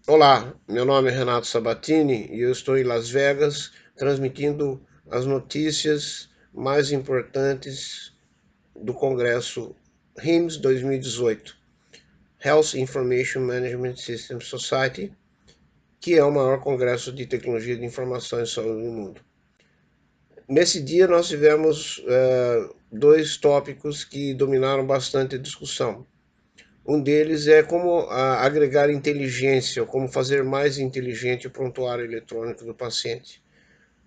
Olá, meu nome é Renato Sabatini e eu estou em Las Vegas transmitindo as notícias mais importantes do Congresso HIMSS 2018, Health Information Management System Society, que é o maior congresso de tecnologia de informação e saúde do mundo. Nesse dia nós tivemos dois tópicos que dominaram bastante a discussão. Um deles é como agregar inteligência, ou como fazer mais inteligente o prontuário eletrônico do paciente.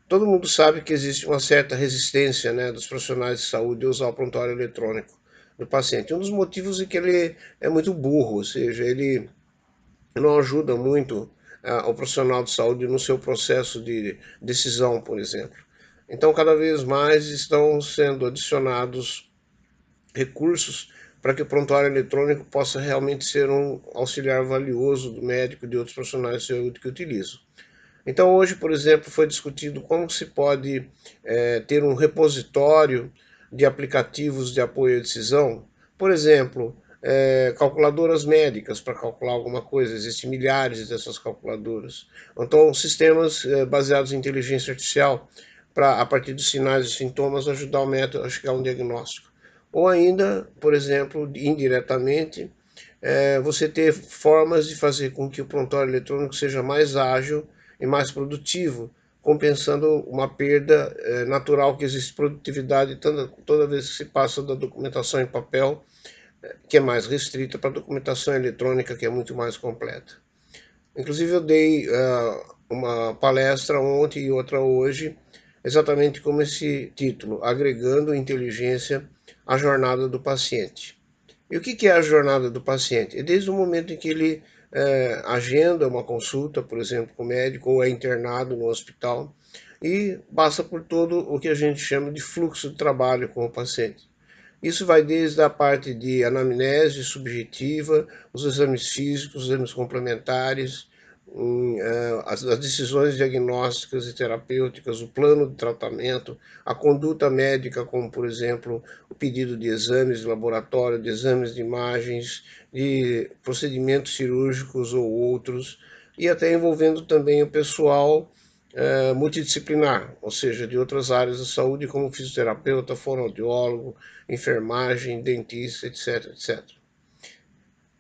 Todo mundo sabe que existe uma certa resistência, né, dos profissionais de saúde a usar o prontuário eletrônico do paciente. Um dos motivos é que ele é muito burro, ou seja, ele não ajuda muito o profissional de saúde no seu processo de decisão, por exemplo. Então, cada vez mais estão sendo adicionados recursos para que o prontuário eletrônico possa realmente ser um auxiliar valioso do médico e de outros profissionais de saúde que utilizam. Então, hoje, por exemplo, foi discutido como se pode ter um repositório de aplicativos de apoio à decisão. Por exemplo, calculadoras médicas para calcular alguma coisa, existem milhares dessas calculadoras. Então, sistemas baseados em inteligência artificial para, a partir dos sinais e sintomas, ajudar o médico a chegar a um diagnóstico. Ou ainda, por exemplo, indiretamente, você ter formas de fazer com que o prontuário eletrônico seja mais ágil e mais produtivo, compensando uma perda natural que existe de produtividade toda vez que se passa da documentação em papel, que é mais restrita, para a documentação eletrônica, que é muito mais completa. Inclusive, eu dei uma palestra ontem e outra hoje, exatamente com esse título, Agregando Inteligência à Jornada do Paciente. E o que é a jornada do paciente? É desde o momento em que ele agenda uma consulta, por exemplo, com o médico, ou é internado no hospital, e passa por todo o que a gente chama de fluxo de trabalho com o paciente. Isso vai desde a parte de anamnese subjetiva, os exames físicos, os exames complementares, as decisões diagnósticas e terapêuticas, o plano de tratamento, a conduta médica, como por exemplo o pedido de exames de laboratório, de exames de imagens, de procedimentos cirúrgicos ou outros, e até envolvendo também o pessoal multidisciplinar, ou seja, de outras áreas da saúde, como fisioterapeuta, fonoaudiólogo, enfermagem, dentista, etc, etc.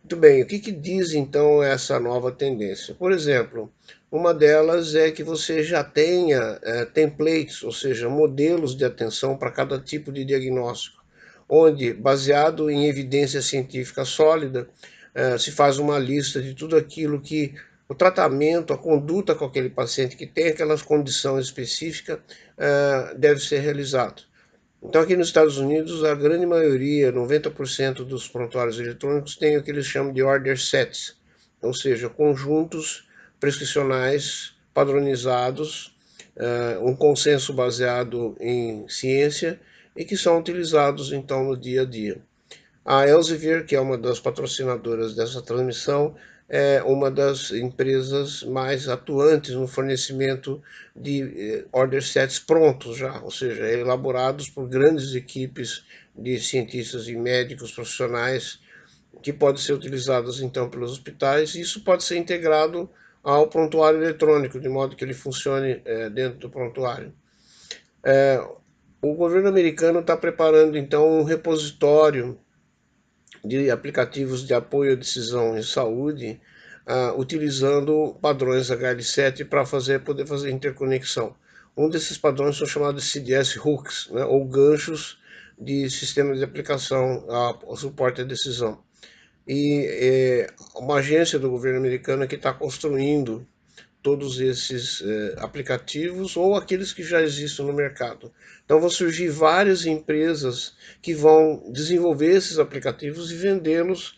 Muito bem, o que diz então essa nova tendência? Por exemplo, uma delas é que você já tenha templates, ou seja, modelos de atenção para cada tipo de diagnóstico, onde, baseado em evidência científica sólida, se faz uma lista de tudo aquilo que o tratamento, a conduta com aquele paciente que tem aquela condição específica deve ser realizado. Então, aqui nos Estados Unidos, a grande maioria, 90% dos prontuários eletrônicos tem o que eles chamam de order sets, ou seja, conjuntos prescricionais padronizados, um consenso baseado em ciência e que são utilizados então no dia a dia. A Elsevier, que é uma das patrocinadoras dessa transmissão, é uma das empresas mais atuantes no fornecimento de order sets prontos já, ou seja, elaborados por grandes equipes de cientistas e médicos profissionais que podem ser utilizados então pelos hospitais, e isso pode ser integrado ao prontuário eletrônico, de modo que ele funcione dentro do prontuário. O governo americano está preparando então um repositório de aplicativos de apoio à decisão em saúde, utilizando padrões HL7 para poder fazer interconexão. Um desses padrões são chamados de CDS hooks, né, ou ganchos de sistema de aplicação ao suporte à decisão. E uma agência do governo americano que está construindo todos esses aplicativos ou aqueles que já existem no mercado. Então vão surgir várias empresas que vão desenvolver esses aplicativos e vendê-los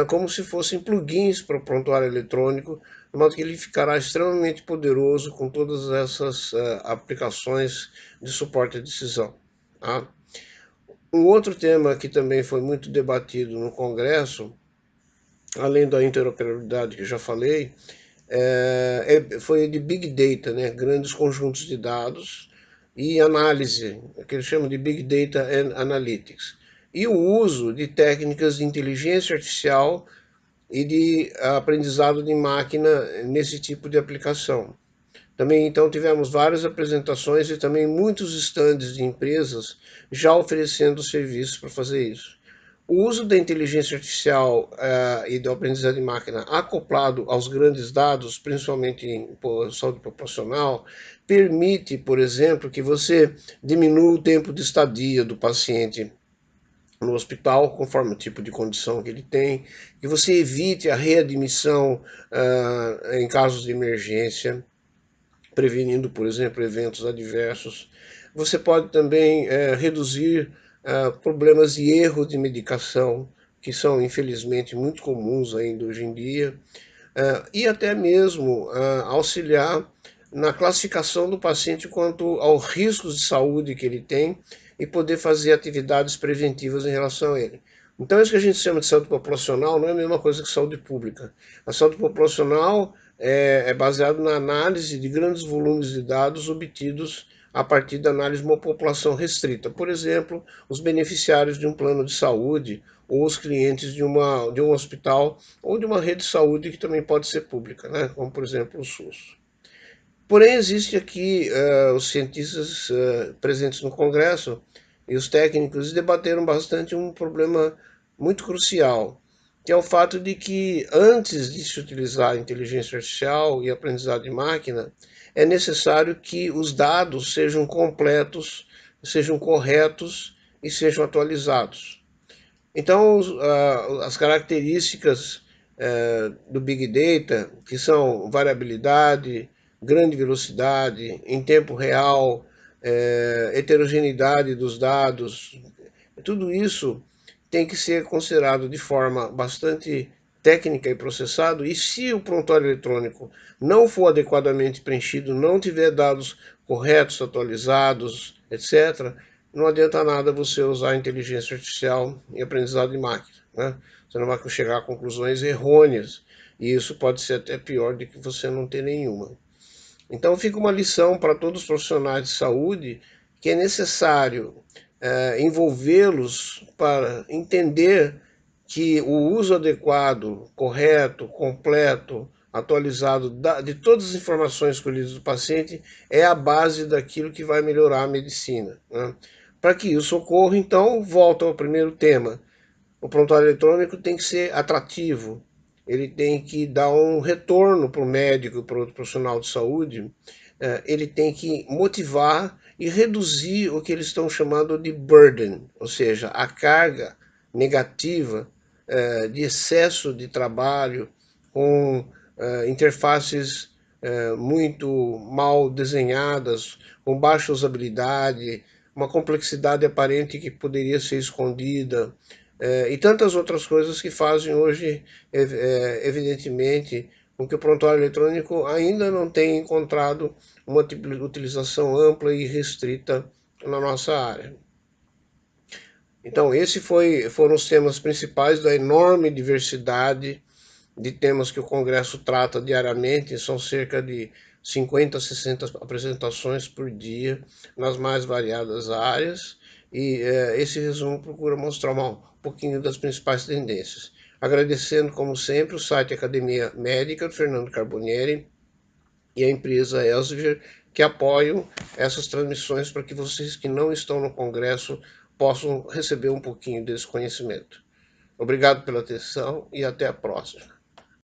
como se fossem plugins para o prontuário eletrônico, de modo que ele ficará extremamente poderoso com todas essas aplicações de suporte à decisão. Tá? Um outro tema que também foi muito debatido no Congresso, além da interoperabilidade que eu já falei, foi de Big Data, né? Grandes conjuntos de dados e análise, que eles chamam de Big Data and Analytics. E o uso de técnicas de inteligência artificial e de aprendizado de máquina nesse tipo de aplicação. Também então tivemos várias apresentações e também muitos estandes de empresas já oferecendo serviços para fazer isso. O uso da inteligência artificial e do aprendizado de máquina acoplado aos grandes dados, principalmente em saúde populacional, permite, por exemplo, que você diminua o tempo de estadia do paciente no hospital, conforme o tipo de condição que ele tem, que você evite a readmissão em casos de emergência, prevenindo, por exemplo, eventos adversos. Você pode também reduzir problemas de erro de medicação, que são infelizmente muito comuns ainda hoje em dia, e até mesmo auxiliar na classificação do paciente quanto aos riscos de saúde que ele tem e poder fazer atividades preventivas em relação a ele. Então, isso que a gente chama de saúde populacional não é a mesma coisa que saúde pública. A saúde populacional é baseada na análise de grandes volumes de dados obtidos a partir da análise de uma população restrita. Por exemplo, os beneficiários de um plano de saúde ou os clientes de um hospital ou de uma rede de saúde que também pode ser pública, né? Como por exemplo o SUS. Porém, existe aqui os cientistas presentes no Congresso e os técnicos debateram bastante um problema muito crucial, que é o fato de que antes de se utilizar a inteligência artificial e aprendizado de máquina, é necessário que os dados sejam completos, sejam corretos e sejam atualizados. Então, as características do Big Data, que são variabilidade, grande velocidade, em tempo real, heterogeneidade dos dados, tudo isso tem que ser considerado de forma bastante técnica e processado, e se o prontuário eletrônico não for adequadamente preenchido, não tiver dados corretos, atualizados, etc., não adianta nada você usar inteligência artificial e aprendizado de máquina, né? Você não vai chegar a conclusões errôneas, e isso pode ser até pior do que você não ter nenhuma. Então fica uma lição para todos os profissionais de saúde que é necessário envolvê-los para entender que o uso adequado, correto, completo, atualizado de todas as informações colhidas do paciente é a base daquilo que vai melhorar a medicina, né? Para que isso ocorra, então, volta ao primeiro tema. O prontuário eletrônico tem que ser atrativo, ele tem que dar um retorno para o médico, para o profissional de saúde, ele tem que motivar e reduzir o que eles estão chamando de burden, ou seja, a carga negativa de excesso de trabalho com interfaces muito mal desenhadas, com baixa usabilidade, uma complexidade aparente que poderia ser escondida, e tantas outras coisas que fazem hoje, evidentemente, com que o prontuário eletrônico ainda não tenha encontrado uma utilização ampla e restrita na nossa área. Então, foram os temas principais da enorme diversidade de temas que o Congresso trata diariamente, são cerca de 50, 60 apresentações por dia nas mais variadas áreas, e esse resumo procura mostrar um pouquinho das principais tendências. Agradecendo, como sempre, o site Academia Médica, do Fernando Carbonieri, e a empresa Elsevier, que apoiam essas transmissões para que vocês que não estão no Congresso possam receber um pouquinho desse conhecimento. Obrigado pela atenção e até a próxima.